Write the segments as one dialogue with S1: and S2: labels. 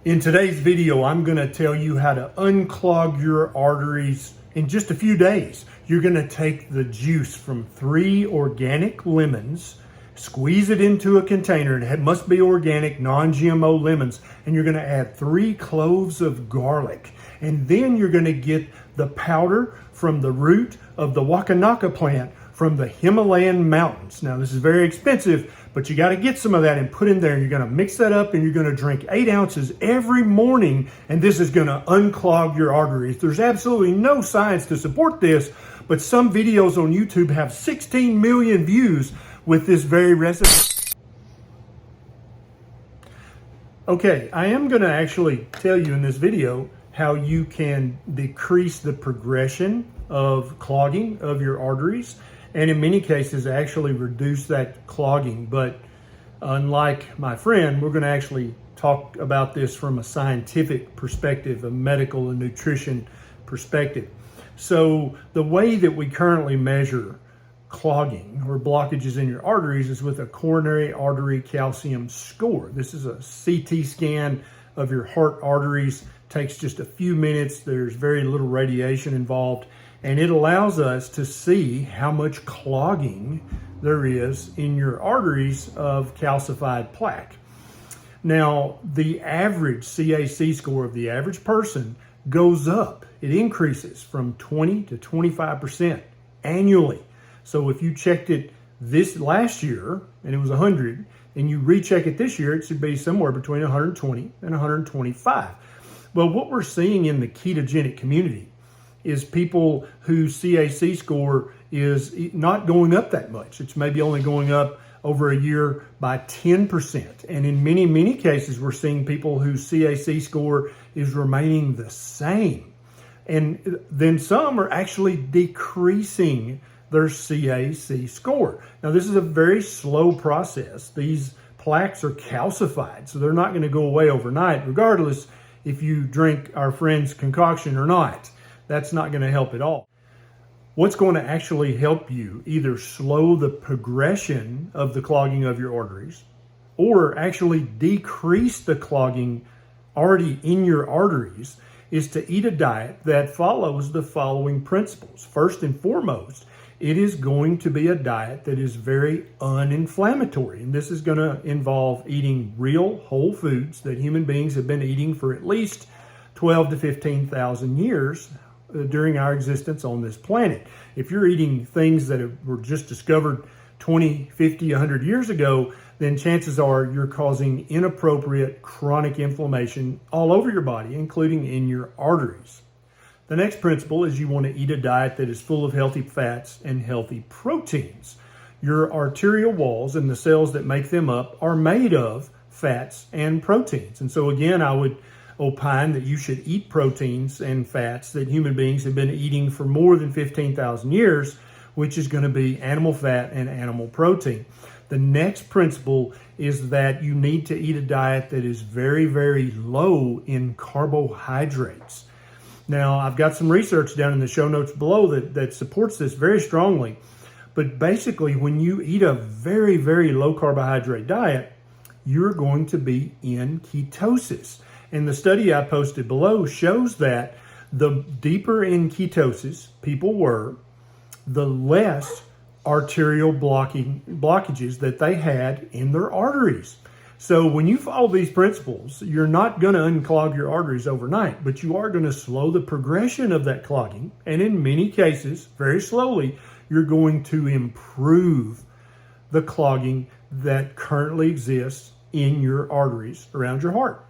S1: In today's video, I'm going to tell you how to unclog your arteries in just a few days. You're going to take the juice from 3 organic lemons, squeeze it into a container, and it must be organic, non-GMO lemons, and you're going to add 3 cloves of garlic. And then you're going to get the powder from the root of the wakanaka plant from the Himalayan mountains. Now, this is very expensive, but you got to get some of that and put in there. And you're going to mix that up and you're going to drink 8 ounces every morning. And this is going to unclog your arteries. There's absolutely no science to support this, but some videos on YouTube have 16 million views with this very recipe. Okay, I am going to actually tell you in this video how you can decrease the progression of clogging of your arteries, and in many cases actually reduce that clogging. But unlike my friend, we're going to actually talk about this from a scientific perspective, a medical and nutrition perspective. So the way that we currently measure clogging or blockages in your arteries is with a coronary artery calcium score. This is a CT scan of your heart arteries. Takes just a few minutes. There's very little radiation involved, and it allows us to see how much clogging there is in your arteries of calcified plaque. Now, the average CAC score of the average person goes up. It increases from 20 to 25% annually. So if you checked it this last year and it was 100, and you recheck it this year, it should be somewhere between 120 and 125. Well, what we're seeing in the ketogenic community is people whose CAC score is not going up that much. It's maybe only going up over a year by 10%. And in many, many cases, we're seeing people whose CAC score is remaining the same. And then some are actually decreasing their CAC score. Now, this is a very slow process. These plaques are calcified, so they're not going to go away overnight, regardless if you drink our friend's concoction or not. That's not going to help at all. What's going to actually help you either slow the progression of the clogging of your arteries or actually decrease the clogging already in your arteries is to eat a diet that follows the following principles. First and foremost, it is going to be a diet that is very uninflammatory. And this is going to involve eating real whole foods that human beings have been eating for at least 12 to 15,000 years during our existence on this planet. If you're eating things that were just discovered 20, 50, 100 years ago, then chances are you're causing inappropriate chronic inflammation all over your body, including in your arteries. The next principle is you want to eat a diet that is full of healthy fats and healthy proteins. Your arterial walls and the cells that make them up are made of fats and proteins. And so again, I would opine that you should eat proteins and fats that human beings have been eating for more than 15,000 years, which is going to be animal fat and animal protein. The next principle is that you need to eat a diet that is very, very low in carbohydrates. Now, I've got some research down in the show notes below that supports this very strongly. But basically, when you eat a very, very low carbohydrate diet, you're going to be in ketosis. And the study I posted below shows that the deeper in ketosis people were, the less arterial blockages that they had in their arteries. So when you follow these principles, you're not going to unclog your arteries overnight, but you are going to slow the progression of that clogging. And in many cases, very slowly, you're going to improve the clogging that currently exists in your arteries around your heart.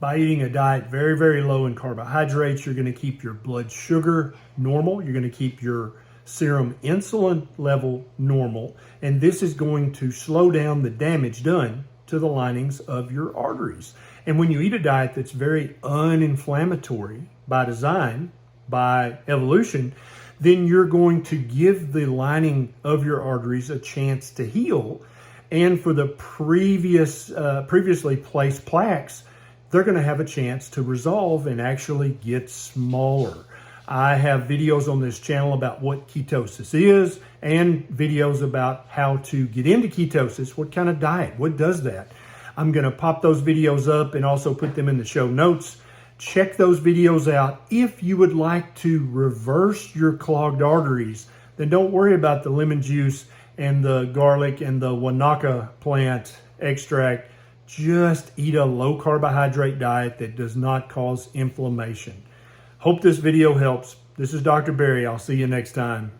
S1: By eating a diet very, very low in carbohydrates, you're going to keep your blood sugar normal. You're going to keep your serum insulin level normal. And this is going to slow down the damage done to the linings of your arteries. And when you eat a diet that's very uninflammatory by design, by evolution, then you're going to give the lining of your arteries a chance to heal. And for the previously placed plaques, they're going to have a chance to resolve and actually get smaller. I have videos on this channel about what ketosis is and videos about how to get into ketosis, what kind of diet, what does that. I'm going to pop those videos up and also put them in the show notes. Check those videos out. If you would like to reverse your clogged arteries, then don't worry about the lemon juice and the garlic and the Wanaka plant extract. Just eat a low carbohydrate diet that does not cause inflammation. Hope this video helps. This is Dr. Barry. I'll see you next time.